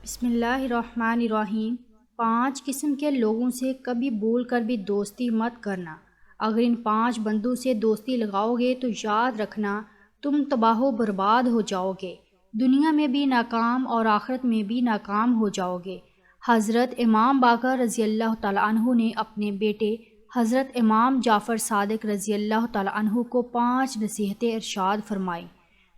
بسم اللہ الرحمن الرحیم۔ 5 قسم کے لوگوں سے کبھی بول کر بھی دوستی مت کرنا۔ اگر ان 5 بندوں سے دوستی لگاؤ گے تو یاد رکھنا تم تباہ و برباد ہو جاؤ گے، دنیا میں بھی ناکام اور آخرت میں بھی ناکام ہو جاؤ گے۔ حضرت امام باقر رضی اللہ تعالیٰ عنہ نے اپنے بیٹے حضرت امام جعفر صادق رضی اللہ تعالیٰ عنہ کو 5 نصیحتیں ارشاد فرمائیں۔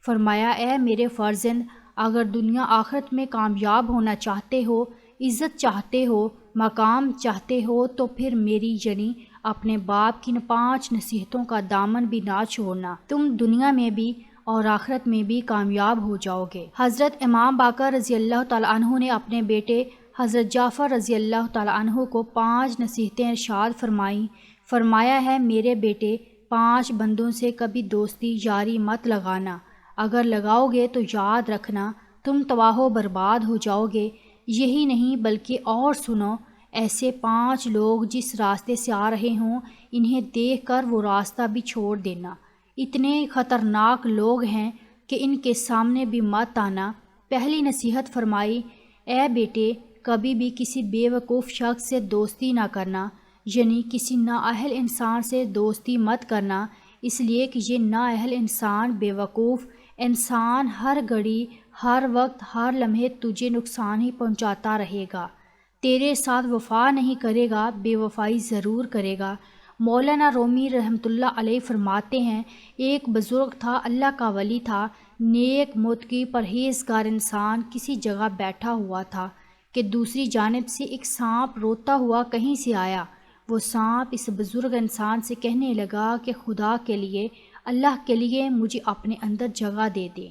فرمایا، اے میرے فرزند، اگر دنیا آخرت میں کامیاب ہونا چاہتے ہو، عزت چاہتے ہو، مقام چاہتے ہو تو پھر میری یعنی اپنے باپ کی 5 نصیحتوں کا دامن بھی نہ چھوڑنا، تم دنیا میں بھی اور آخرت میں بھی کامیاب ہو جاؤ گے۔ حضرت امام باقر رضی اللہ تعالیٰ عنہ نے اپنے بیٹے حضرت جعفر رضی اللہ تعالیٰ عنہ کو 5 نصیحتیں ارشاد فرمائیں۔ فرمایا ہے، میرے بیٹے، 5 بندوں سے کبھی دوستی یاری مت لگانا، اگر لگاؤ گے تو یاد رکھنا تم تباہ و برباد ہو جاؤ گے۔ یہی نہیں بلکہ اور سنو، ایسے 5 لوگ جس راستے سے آ رہے ہوں انہیں دیکھ کر وہ راستہ بھی چھوڑ دینا، اتنے خطرناک لوگ ہیں کہ ان کے سامنے بھی مت آنا۔ پہلی نصیحت فرمائی، اے بیٹے، کبھی بھی کسی بے وقوف شخص سے دوستی نہ کرنا، یعنی کسی نااہل انسان سے دوستی مت کرنا، اس لیے کہ یہ نااہل انسان، بے وقوف انسان ہر گھڑی، ہر وقت، ہر لمحے تجھے نقصان ہی پہنچاتا رہے گا، تیرے ساتھ وفا نہیں کرے گا، بے وفائی ضرور کرے گا۔ مولانا رومی رحمۃ اللہ علیہ فرماتے ہیں، ایک بزرگ تھا، اللہ کا ولی تھا، نیک متقی پرہیزگار انسان کسی جگہ بیٹھا ہوا تھا کہ دوسری جانب سے ایک سانپ روتا ہوا کہیں سے آیا۔ وہ سانپ اس بزرگ انسان سے کہنے لگا کہ خدا کے لیے، اللہ کے لیے مجھے اپنے اندر جگہ دے دے۔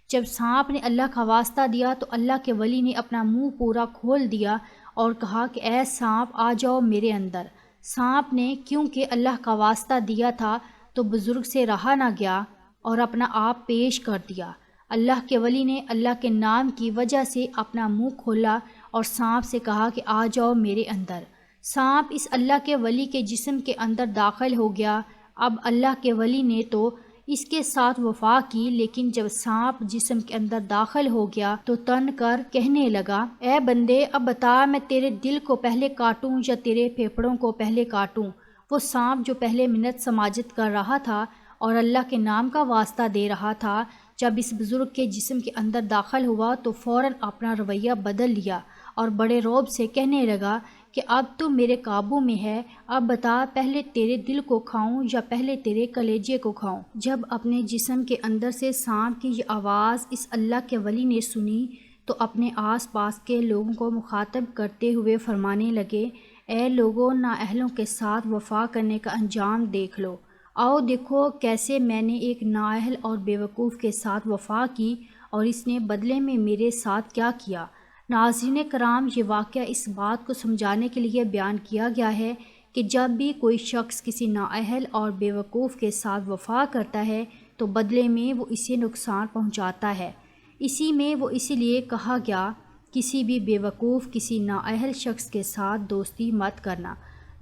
جب سانپ نے اللہ کا واسطہ دیا تو اللہ کے ولی نے اپنا منہ پورا کھول دیا اور کہا کہ اے سانپ، آ جاؤ میرے اندر۔ سانپ نے کیونکہ اللہ کا واسطہ دیا تھا تو بزرگ سے رہا نہ گیا اور اپنا آپ پیش کر دیا۔ اللہ کے ولی نے اللہ کے نام کی وجہ سے اپنا منہ کھولا اور سانپ سے کہا کہ آ جاؤ میرے اندر۔ سانپ اس اللہ کے ولی کے جسم کے اندر داخل ہو گیا۔ اب اللہ کے ولی نے تو اس کے ساتھ وفا کی، لیکن جب سانپ جسم کے اندر داخل ہو گیا تو تن کر کہنے لگا، اے بندے، اب بتا میں تیرے دل کو پہلے کاٹوں یا تیرے پھیپھڑوں کو پہلے کاٹوں؟ وہ سانپ جو پہلے منت سماجت کر رہا تھا اور اللہ کے نام کا واسطہ دے رہا تھا، جب اس بزرگ کے جسم کے اندر داخل ہوا تو فوراً اپنا رویہ بدل لیا اور بڑے رعب سے کہنے لگا کہ اب تو میرے قابو میں ہے، اب بتا پہلے تیرے دل کو کھاؤں یا پہلے تیرے کلیجے کو کھاؤں؟ جب اپنے جسم کے اندر سے سانپ کی یہ آواز اس اللہ کے ولی نے سنی تو اپنے آس پاس کے لوگوں کو مخاطب کرتے ہوئے فرمانے لگے، اے لوگوں، نااہلوں کے ساتھ وفا کرنے کا انجام دیکھ لو۔ آؤ دیکھو کیسے میں نے ایک نااہل اور بے وقوف کے ساتھ وفا کی اور اس نے بدلے میں میرے ساتھ کیا کیا۔ ناظرین کرام، یہ واقعہ اس بات کو سمجھانے کے لیے بیان کیا گیا ہے کہ جب بھی کوئی شخص کسی نااہل اور بے وقوف کے ساتھ وفا کرتا ہے تو بدلے میں وہ اسے نقصان پہنچاتا ہے۔ اسی میں وہ اسی لیے کہا گیا، کسی بھی بے وقوف، کسی نااہل شخص کے ساتھ دوستی مت کرنا۔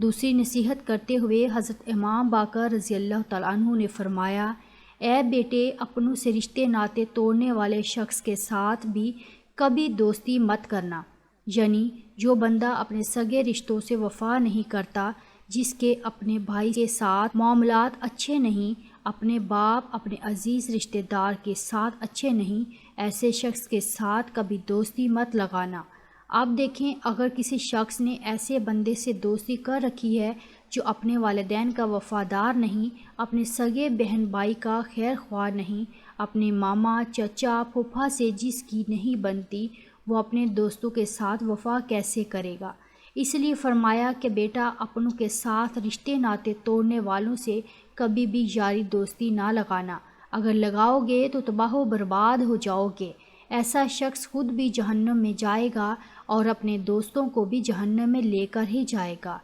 دوسری نصیحت کرتے ہوئے حضرت امام باقر رضی اللہ تعالیٰ عنہ نے فرمایا، اے بیٹے، اپنوں سے رشتے ناطے توڑنے والے شخص کے ساتھ بھی کبھی دوستی مت کرنا، یعنی جو بندہ اپنے سگے رشتوں سے وفا نہیں کرتا، جس کے اپنے بھائی کے ساتھ معاملات اچھے نہیں، اپنے باپ، اپنے عزیز رشتہ دار کے ساتھ اچھے نہیں، ایسے شخص کے ساتھ کبھی دوستی مت لگانا۔ آپ دیکھیں، اگر کسی شخص نے ایسے بندے سے دوستی کر رکھی ہے جو اپنے والدین کا وفادار نہیں، اپنے سگے بہن بھائی کا خیر خواہ نہیں، اپنے ماما، چچا، پھوپھا سے جس کی نہیں بنتی، وہ اپنے دوستوں کے ساتھ وفا کیسے کرے گا؟ اس لیے فرمایا کہ بیٹا، اپنوں کے ساتھ رشتے ناطے توڑنے والوں سے کبھی بھی یاری دوستی نہ لگانا، اگر لگاؤ گے تو تباہ و برباد ہو جاؤ گے۔ ایسا شخص خود بھی جہنم میں جائے گا اور اپنے دوستوں کو بھی جہنم میں لے کر ہی جائے گا۔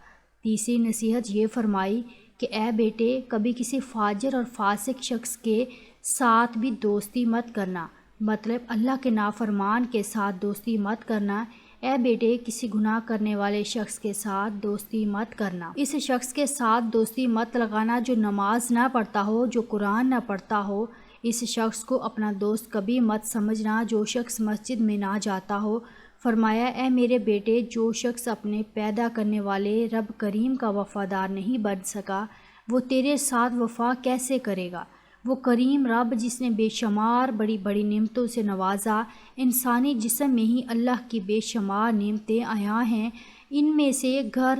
تیسری نصیحت یہ فرمائی کہ اے بیٹے، کبھی کسی فاجر اور فاسق شخص کے ساتھ بھی دوستی مت کرنا، مطلب اللہ کے نافرمان کے ساتھ دوستی مت کرنا۔ اے بیٹے، کسی گناہ کرنے والے شخص کے ساتھ دوستی مت کرنا، اس شخص کے ساتھ دوستی مت لگانا جو نماز نہ پڑھتا ہو، جو قرآن نہ پڑھتا ہو۔ اس شخص کو اپنا دوست کبھی مت سمجھنا۔ جو شخص مسجد میں نہ جاتا ہو، فرمایا اے میرے بیٹے، جو شخص اپنے پیدا کرنے والے رب کریم کا وفادار نہیں بن سکا وہ تیرے ساتھ وفا کیسے کرے گا؟ وہ کریم رب جس نے بے شمار بڑی بڑی نعمتوں سے نوازا، انسانی جسم میں ہی اللہ کی بے شمار نعمتیں عیاں ہیں، ان میں سے اگر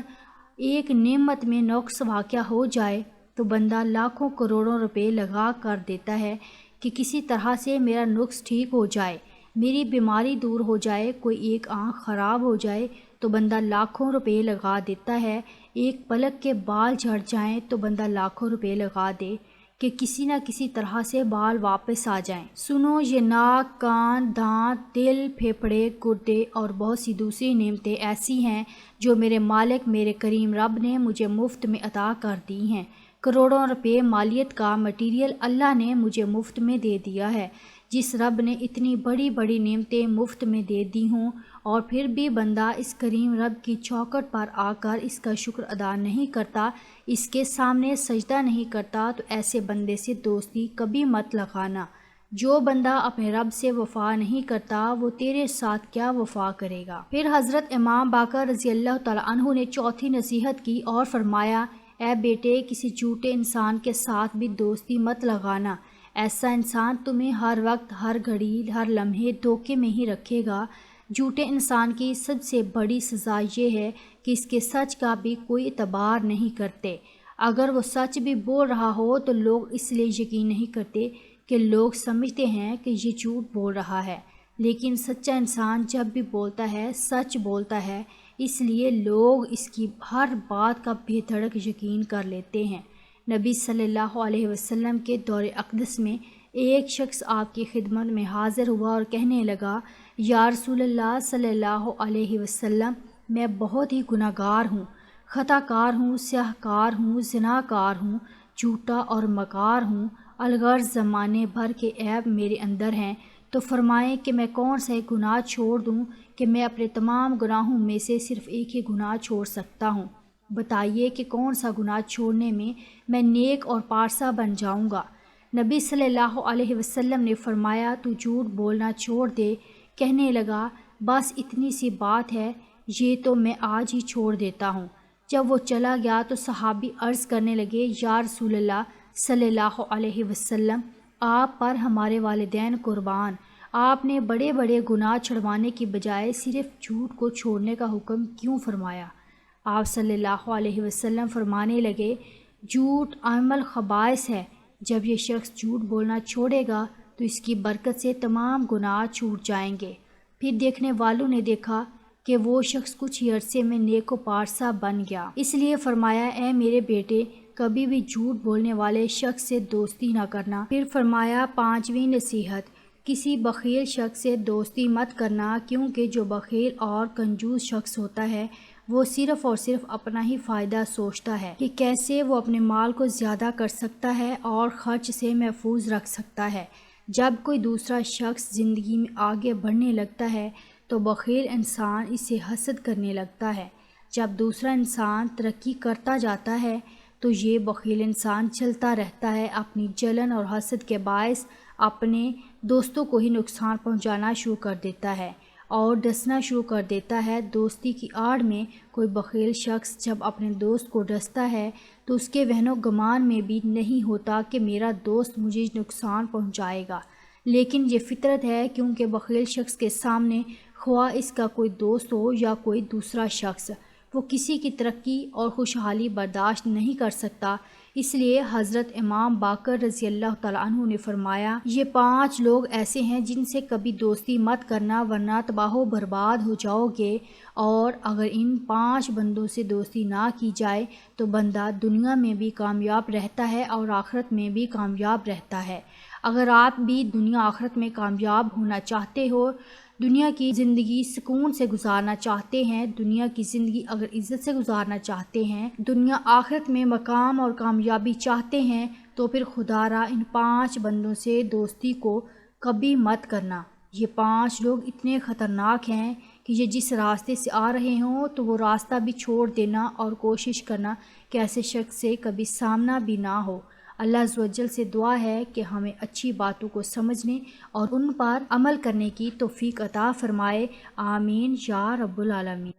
ایک نعمت میں نقص واقع ہو جائے تو بندہ لاکھوں کروڑوں روپے لگا کر دیتا ہے کہ کسی طرح سے میرا نقص ٹھیک ہو جائے، میری بیماری دور ہو جائے، کوئی ایک آنکھ خراب ہو جائے تو بندہ لاکھوں روپے لگا دیتا ہے، ایک پلک کے بال جھڑ جائیں تو بندہ لاکھوں روپے لگا دے کہ کسی نہ کسی طرح سے بال واپس آ جائیں۔ سنو، یہ ناک، کان، دانت، دل، پھیپھڑے، گردے اور بہت سی دوسری نعمتیں ایسی ہیں جو میرے مالک میرے کریم رب نے مجھے مفت میں عطا کر دی ہیں۔ کروڑوں روپے مالیت کا مٹیریل اللہ نے مجھے مفت میں دے دیا ہے۔ جس رب نے اتنی بڑی بڑی نعمتیں مفت میں دے دی ہوں اور پھر بھی بندہ اس کریم رب کی چوکھٹ پر آ کر اس کا شکر ادا نہیں کرتا، اس کے سامنے سجدہ نہیں کرتا، تو ایسے بندے سے دوستی کبھی مت لگانا۔ جو بندہ اپنے رب سے وفا نہیں کرتا وہ تیرے ساتھ کیا وفا کرے گا؟ پھر حضرت امام باقر رضی اللہ تعالیٰ عنہ نے چوتھی نصیحت کی اور فرمایا اے بیٹے، کسی جھوٹے انسان کے ساتھ بھی دوستی مت لگانا، ایسا انسان تمہیں ہر وقت، ہر گھڑی، ہر لمحے دھوکے میں ہی رکھے گا۔ جھوٹے انسان کی سب سے بڑی سزا یہ ہے کہ اس کے سچ کا بھی کوئی اعتبار نہیں کرتے، اگر وہ سچ بھی بول رہا ہو تو لوگ اس لیے یقین نہیں کرتے کہ لوگ سمجھتے ہیں کہ یہ جھوٹ بول رہا ہے، لیکن سچا انسان جب بھی بولتا ہے سچ بولتا ہے، اس لیے لوگ اس کی ہر بات کا بے دھڑک یقین کر لیتے ہیں۔ نبی صلی اللہ علیہ وسلم کے دور اقدس میں ایک شخص آپ کی خدمت میں حاضر ہوا اور کہنے لگا یا رسول اللہ صلی اللہ علیہ وسلم، میں بہت ہی گناہ گار ہوں، خطا کار ہوں، سیاہ کار ہوں، زنا کار ہوں، جھوٹا اور مکار ہوں، الغرض زمانے بھر کے عیب میرے اندر ہیں، تو فرمائیں کہ میں کون سا ایک گناہ چھوڑ دوں کہ میں اپنے تمام گناہوں میں سے صرف ایک ہی گناہ چھوڑ سکتا ہوں؟ بتائیے کہ کون سا گناہ چھوڑنے میں نیک اور پارسا بن جاؤں گا؟ نبی صلی اللہ علیہ وسلم نے فرمایا تو جھوٹ بولنا چھوڑ دے۔ کہنے لگا بس اتنی سی بات ہے، یہ تو میں آج ہی چھوڑ دیتا ہوں۔ جب وہ چلا گیا تو صحابی عرض کرنے لگے یا رسول اللہ صلی اللہ علیہ وسلم، آپ پر ہمارے والدین قربان، آپ نے بڑے بڑے گناہ چھڑوانے کی بجائے صرف جھوٹ کو چھوڑنے کا حکم کیوں فرمایا؟ آپ صلی اللہ علیہ وسلم فرمانے لگے جھوٹ ام الخبائث ہے، جب یہ شخص جھوٹ بولنا چھوڑے گا تو اس کی برکت سے تمام گناہ چھوٹ جائیں گے۔ پھر دیکھنے والوں نے دیکھا کہ وہ شخص کچھ ہی عرصے میں نیک و پارسا بن گیا، اس لیے فرمایا اے میرے بیٹے، کبھی بھی جھوٹ بولنے والے شخص سے دوستی نہ کرنا۔ پھر فرمایا پانچویں نصیحت، کسی بخیل شخص سے دوستی مت کرنا، کیونکہ جو بخیل اور کنجوس شخص ہوتا ہے وہ صرف اور صرف اپنا ہی فائدہ سوچتا ہے کہ کیسے وہ اپنے مال کو زیادہ کر سکتا ہے اور خرچ سے محفوظ رکھ سکتا ہے۔ جب کوئی دوسرا شخص زندگی میں آگے بڑھنے لگتا ہے تو بخیل انسان اسے حسد کرنے لگتا ہے، جب دوسرا انسان ترقی کرتا جاتا ہے تو یہ بخیل انسان چلتا رہتا ہے، اپنی جلن اور حسد کے باعث اپنے دوستوں کو ہی نقصان پہنچانا شروع کر دیتا ہے اور ڈسنا شروع کر دیتا ہے۔ دوستی کی آڑ میں کوئی بخیل شخص جب اپنے دوست کو ڈستا ہے تو اس کے وہن و گمان میں بھی نہیں ہوتا کہ میرا دوست مجھے نقصان پہنچائے گا، لیکن یہ فطرت ہے، کیونکہ بخیل شخص کے سامنے خواہ اس کا کوئی دوست ہو یا کوئی دوسرا شخص، وہ کسی کی ترقی اور خوشحالی برداشت نہیں کر سکتا۔ اس لیے حضرت امام باقر رضی اللہ تعالیٰ عنہ نے فرمایا یہ 5 لوگ ایسے ہیں جن سے کبھی دوستی مت کرنا ورنہ تباہ و برباد ہو جاؤ گے، اور اگر ان 5 بندوں سے دوستی نہ کی جائے تو بندہ دنیا میں بھی کامیاب رہتا ہے اور آخرت میں بھی کامیاب رہتا ہے۔ اگر آپ بھی دنیا آخرت میں کامیاب ہونا چاہتے ہو، دنیا کی زندگی سکون سے گزارنا چاہتے ہیں، دنیا کی زندگی اگر عزت سے گزارنا چاہتے ہیں، دنیا آخرت میں مقام اور کامیابی چاہتے ہیں، تو پھر خدا را ان 5 بندوں سے دوستی کو کبھی مت کرنا۔ یہ 5 لوگ اتنے خطرناک ہیں کہ یہ جس راستے سے آ رہے ہوں تو وہ راستہ بھی چھوڑ دینا اور کوشش کرنا کہ ایسے شخص سے کبھی سامنا بھی نہ ہو۔ اللہ عز و جل سے دعا ہے کہ ہمیں اچھی باتوں کو سمجھنے اور ان پر عمل کرنے کی توفیق عطا فرمائے، آمین یا رب العالمین۔